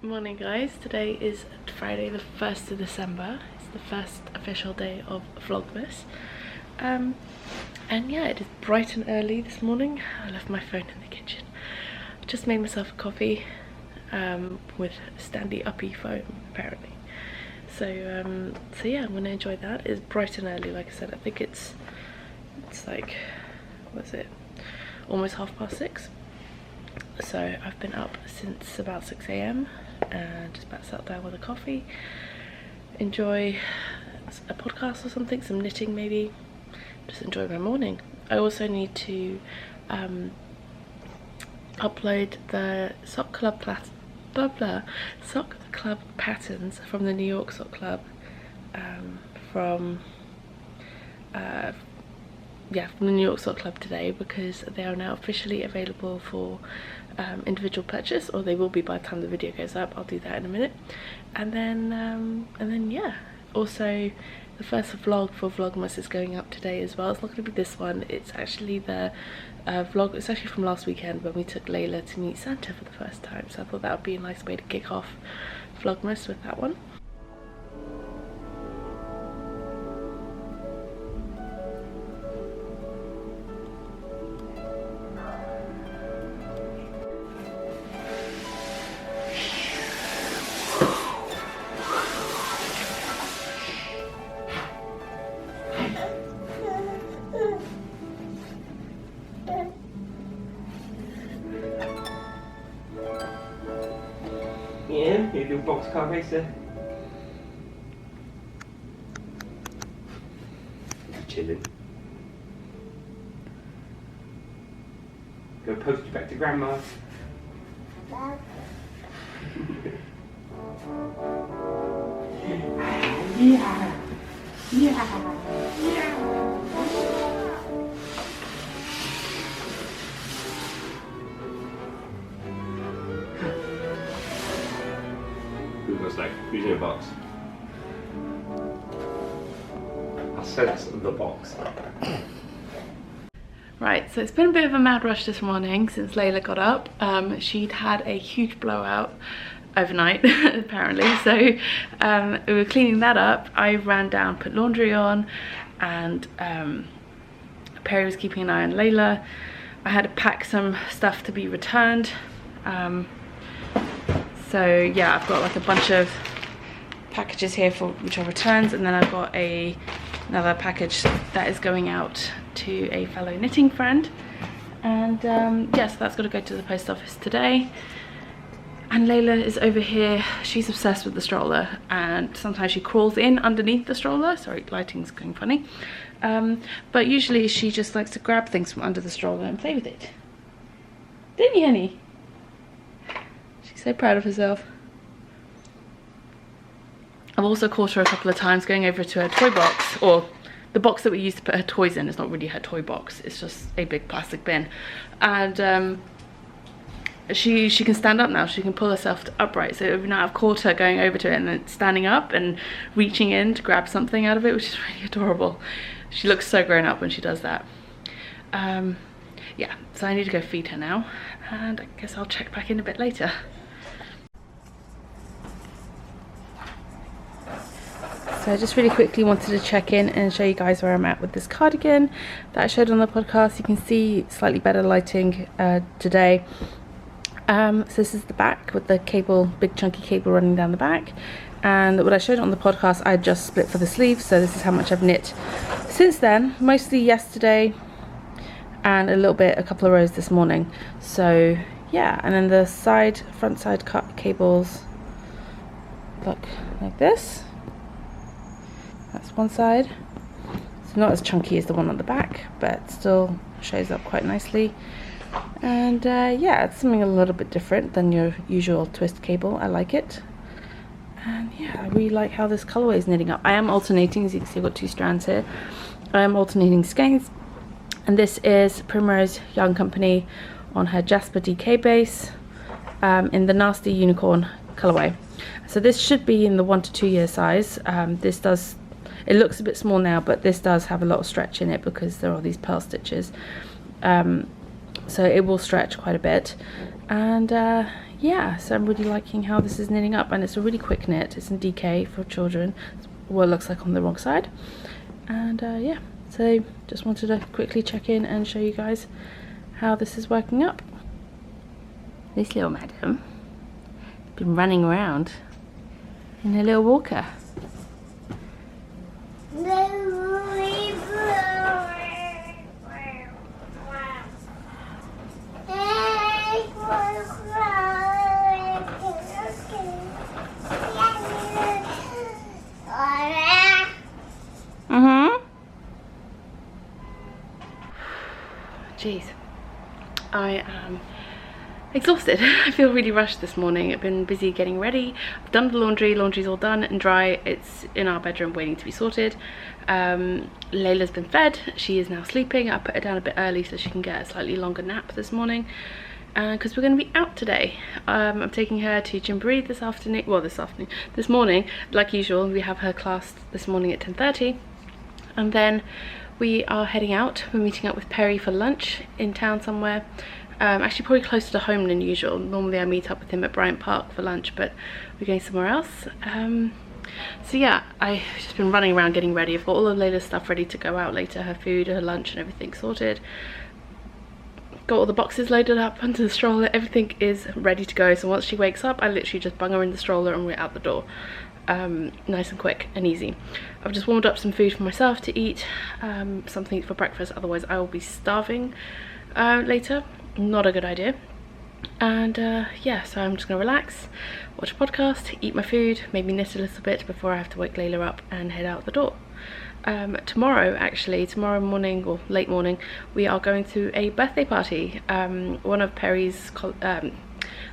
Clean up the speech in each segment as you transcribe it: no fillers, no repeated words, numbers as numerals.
Morning guys, today is Friday the 1st of December. It's the first official day of Vlogmas. And yeah, it is bright and early this morning. I left my phone in the kitchen. Just made myself a coffee with standy uppy foam apparently. So yeah, I'm gonna enjoy that. It's bright and early, like I said. I think it's like, what's it? Almost 6:30. So I've been up since about 6 AM and just about sat down with a coffee, enjoy a podcast or something, some knitting maybe, just enjoy my morning. I also need to upload the sock club patterns from the New York Sock Club from the New York Sock Club today, because they are now officially available for individual purchase, or they will be by the time the video goes up. I'll do that in a minute. And then yeah, also the first vlog for Vlogmas is going up today as well. It's not going to be this one, it's actually the vlog, it's actually from last weekend when we took Layla to meet Santa for the first time, so I thought that would be a nice way to kick off Vlogmas with that one. Yeah, you do boxcar racer. Chilling. Go post you back to grandma. Yeah. Who's like, who's in a box? I'll say that's the box. Right, so it's been a bit of a mad rush this morning since Layla got up. She'd had a huge blowout overnight apparently, so we were cleaning that up. I ran down, put laundry on, and Perry was keeping an eye on Layla. I had to pack some stuff to be returned. So yeah, I've got like a bunch of packages here for which are returns, and then I've got another package that is going out to a fellow knitting friend. And yeah, so that's got to go to the post office today. And Layla is over here. She's obsessed with the stroller, and sometimes she crawls in underneath the stroller. Sorry, lighting's going funny. But usually she just likes to grab things from under the stroller and play with it. Didn't you, honey? She's so proud of herself. I've also caught her a couple of times going over to her toy box, or the box that we used to put her toys in. It's not really her toy box, it's just a big plastic bin. And she can stand up now, she can pull herself upright. So now I've caught her going over to it and then standing up and reaching in to grab something out of it, which is really adorable. She looks so grown up when she does that. Yeah, so I need to go feed her now, and I guess I'll check back in a bit later. So I just really quickly wanted to check in and show you guys where I'm at with this cardigan that I showed on the podcast. You can see slightly better lighting today. So this is the back with the cable, big chunky cable running down the back. And what I showed on the podcast, I just split for the sleeves. So this is how much I've knit since then, mostly yesterday and a couple of rows this morning. So yeah, and then the front side cut cables look like this. That's one side. It's not as chunky as the one on the back, but still shows up quite nicely. And yeah, it's something a little bit different than your usual twist cable. I like it. And yeah, I really like how this colorway is knitting up. I am alternating, as you can see I've got 2 strands here. I am alternating skeins, and this is Primrose Yarn Company on her Jasper DK base in the Nasty Unicorn colorway. So this should be in the 1 to 2 year size. It looks a bit small now, but this does have a lot of stretch in it because there are these pearl stitches. But so it will stretch quite a bit. And yeah, so I'm really liking how this is knitting up, and it's a really quick knit. It's in DK for children, what it looks like on the wrong side. And yeah, so just wanted to quickly check in and show you guys how this is working up. This little madam has been running around in her little walker. Jeez, I am exhausted. I feel really rushed this morning. I've been busy getting ready. I've done the laundry. Laundry's all done and dry. It's in our bedroom waiting to be sorted. Layla's been fed. She is now sleeping. I put her down a bit early so she can get a slightly longer nap this morning, because we're going to be out today. I'm taking her to Gymboree this afternoon. Well, this morning, like usual. We have her class this morning at 10:30, and then we are heading out. We're meeting up with Perry for lunch in town somewhere. Actually probably closer to home than usual. Normally I meet up with him at Bryant Park for lunch, but we're going somewhere else. So yeah, I've just been running around getting ready. I've got all of Layla's stuff ready to go out later, her food, her lunch and everything sorted. Got all the boxes loaded up onto the stroller. Everything is ready to go. So once she wakes up, I literally just bung her in the stroller and we're out the door. Nice and quick and easy. I've just warmed up some food for myself to eat, something for breakfast, otherwise I will be starving later. Not a good idea. And yeah, so I'm just gonna relax, watch a podcast, eat my food, maybe knit a little bit before I have to wake Layla up and head out the door. Tomorrow morning or late morning, we are going to a birthday party. One of Perry's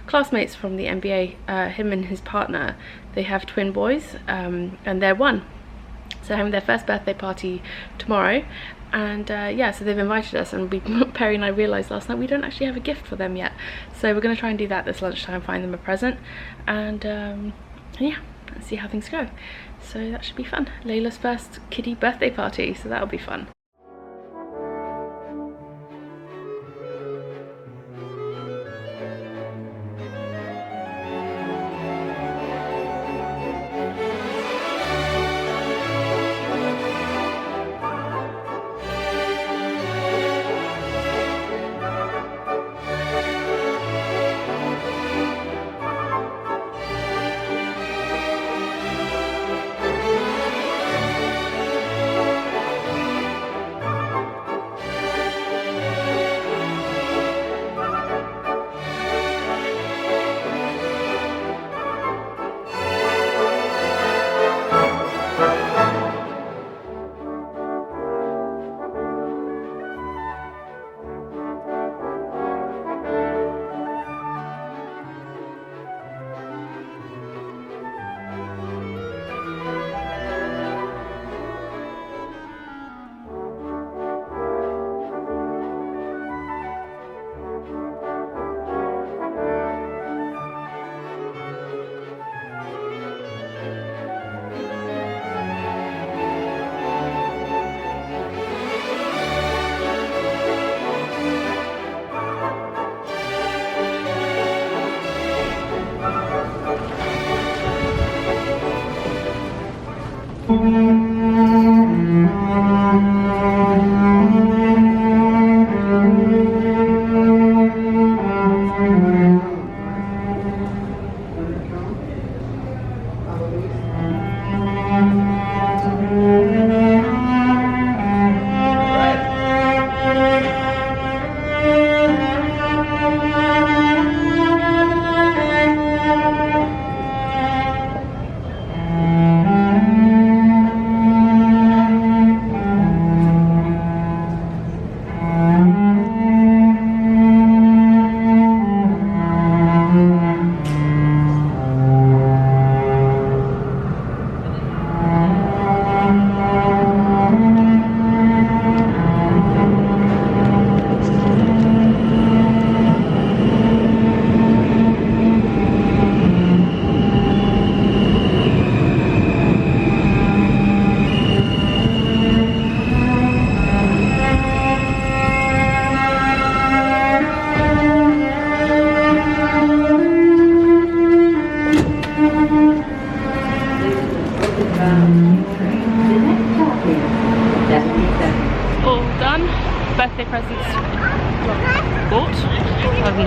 classmates from the MBA, him and his partner, they have twin boys, and they're one. So having their first birthday party tomorrow, and yeah, so they've invited us, and Perry and I realised last night we don't actually have a gift for them yet. So we're going to try and do that this lunchtime, find them a present, and yeah, let's see how things go. So that should be fun. Layla's first kiddie birthday party, so that'll be fun.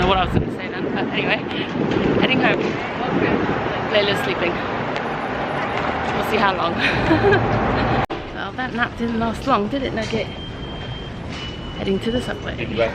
know what I was going to say then, but anyway, heading home. Layla's sleeping. We'll see how long. Well, that nap didn't last long, did it, Nugget? Heading to the subway.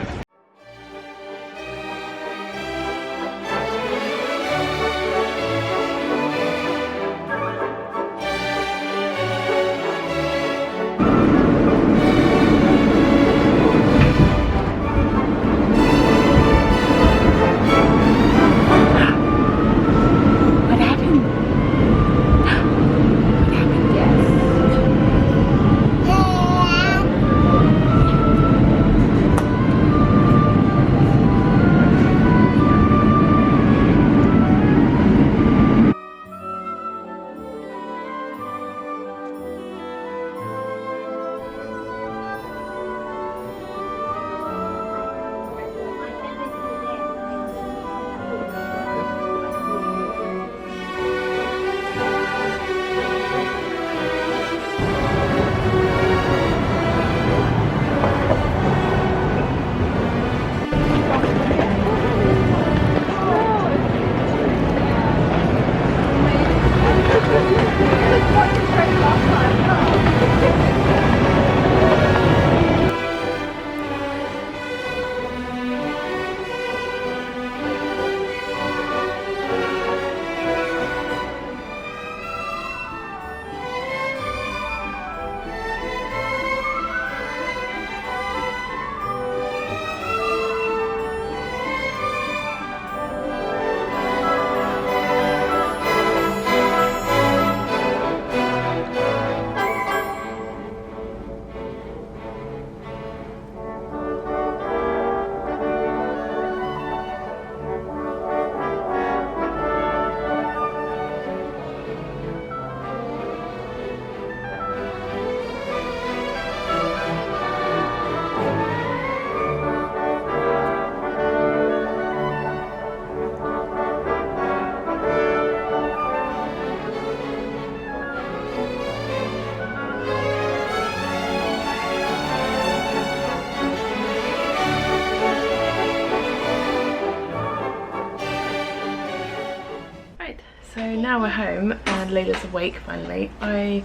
Now we're home and Layla's awake finally. I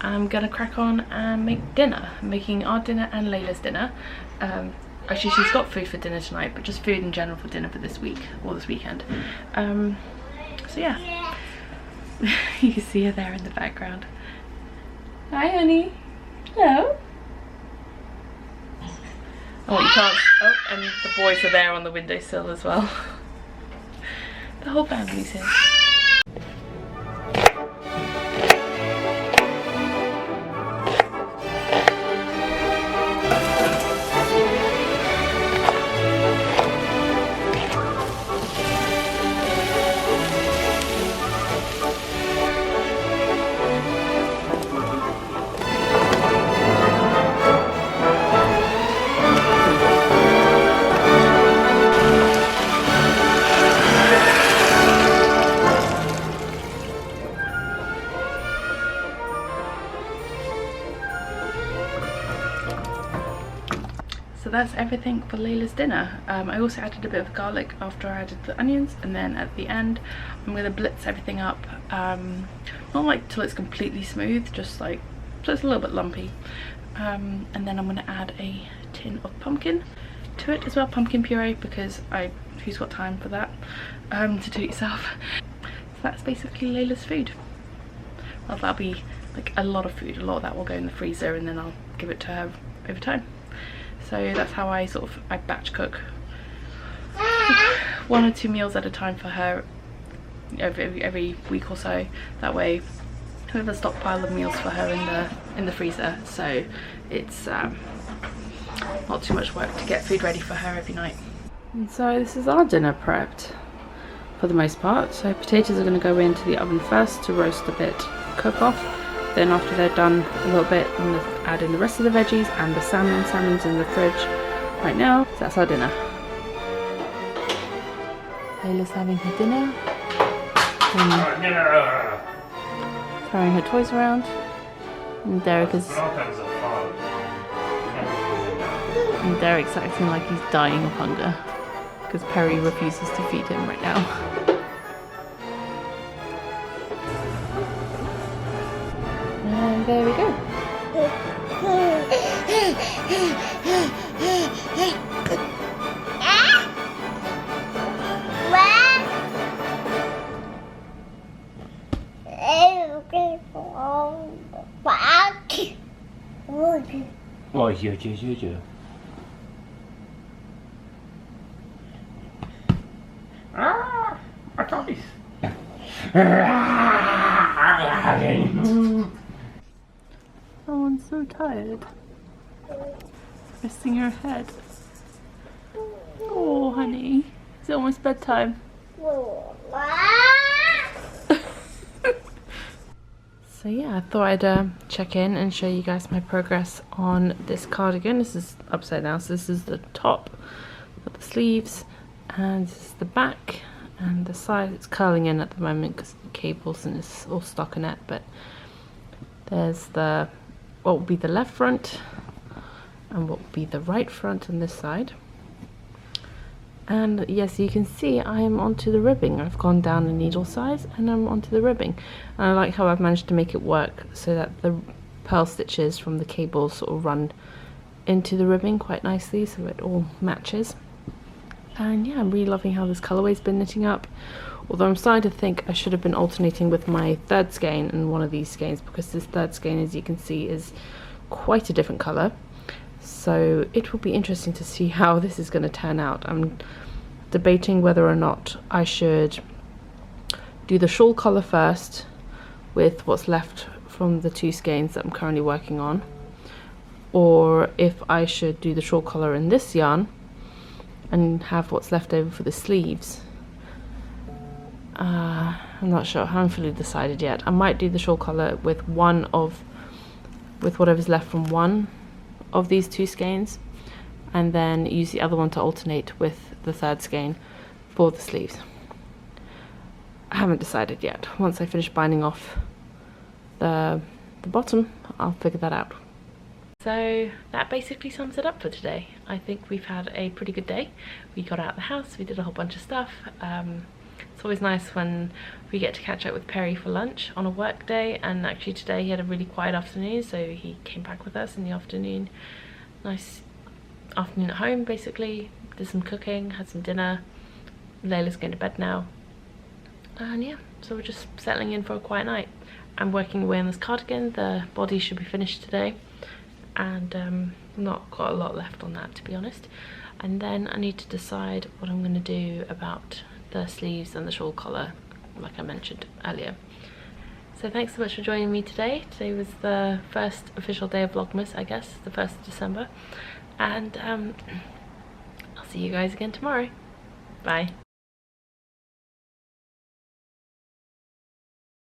am gonna crack on and make dinner. I'm making our dinner and Layla's dinner. Actually, she's got food for dinner tonight, but just food in general for dinner for this week or this weekend. So yeah, you can see her there in the background. Hi, honey. Hello. Oh, you can't. Oh, and the boys are there on the windowsill as well. The whole family's here. So that's everything for Layla's dinner. I also added a bit of garlic after I added the onions, and then at the end I'm going to blitz everything up, not like till it's completely smooth, just like so it's a little bit lumpy, and then I'm going to add a tin of pumpkin to it as well, pumpkin puree, because who's got time for that, to do it yourself. So that's basically Layla's food. Well, that'll be like a lot of food, a lot of that will go in the freezer and then I'll give it to her over time. So that's how I batch cook 1 or 2 meals at a time for her every week or so. That way I have a stockpile of meals for her in the freezer, so it's not too much work to get food ready for her every night. And so this is our dinner prepped for the most part. So potatoes are going to go into the oven first to roast a bit, cook off. Then after they're done a little bit, I'm going to add in the rest of the veggies and the salmon. Salmon's in the fridge right now. So that's our dinner. Layla's having her dinner. Throwing her toys around. And Derek's acting like he's dying of hunger. because Perry refuses to feed him right now. And there we go. Oh, yeah. Ah, my toys. Oh, I'm so tired. Resting her head. Oh, honey. Is it almost bedtime? So yeah, I thought I'd check in and show you guys my progress on this cardigan. This is upside down, so this is the top with the sleeves, and this is the back and the side. It's curling in at the moment because of the cables and it's all stockinette, but there's the what will be the left front and what will be the right front on this side. And yes, you can see I am onto the ribbing. I've gone down the needle size and I'm onto the ribbing. And I like how I've managed to make it work so that the pearl stitches from the cables sort of run into the ribbing quite nicely, so it all matches. And yeah, I'm really loving how this colorway's been knitting up. Although I'm starting to think I should have been alternating with my third skein and one of these skeins, because this third skein, as you can see, is quite a different color. So it will be interesting to see how this is going to turn out. I'm debating whether or not I should do the shawl collar first with what's left from the two skeins that I'm currently working on, or if I should do the shawl collar in this yarn and have what's left over for the sleeves. I'm not sure, I haven't fully decided yet. I might do the shawl collar with whatever's left from one of these two skeins, and then use the other one to alternate with the third skein for the sleeves. I haven't decided yet. Once I finish binding off the bottom, I'll figure that out. So that basically sums it up for today. I think we've had a pretty good day. We got out of the house, we did a whole bunch of stuff. It's always nice when we get to catch up with Perry for lunch on a work day, and actually today he had a really quiet afternoon, so he came back with us in the afternoon. Nice afternoon at home basically. Did some cooking, had some dinner. Layla's going to bed now. And yeah, so we're just settling in for a quiet night. I'm working away on this cardigan. The body should be finished today, and not got a lot left on that, to be honest. And then I need to decide what I'm going to do about the sleeves and the shawl collar, like I mentioned earlier. So thanks so much for joining me today. Today was the first official day of Vlogmas, I guess, the 1st of December. And I'll see you guys again tomorrow. Bye.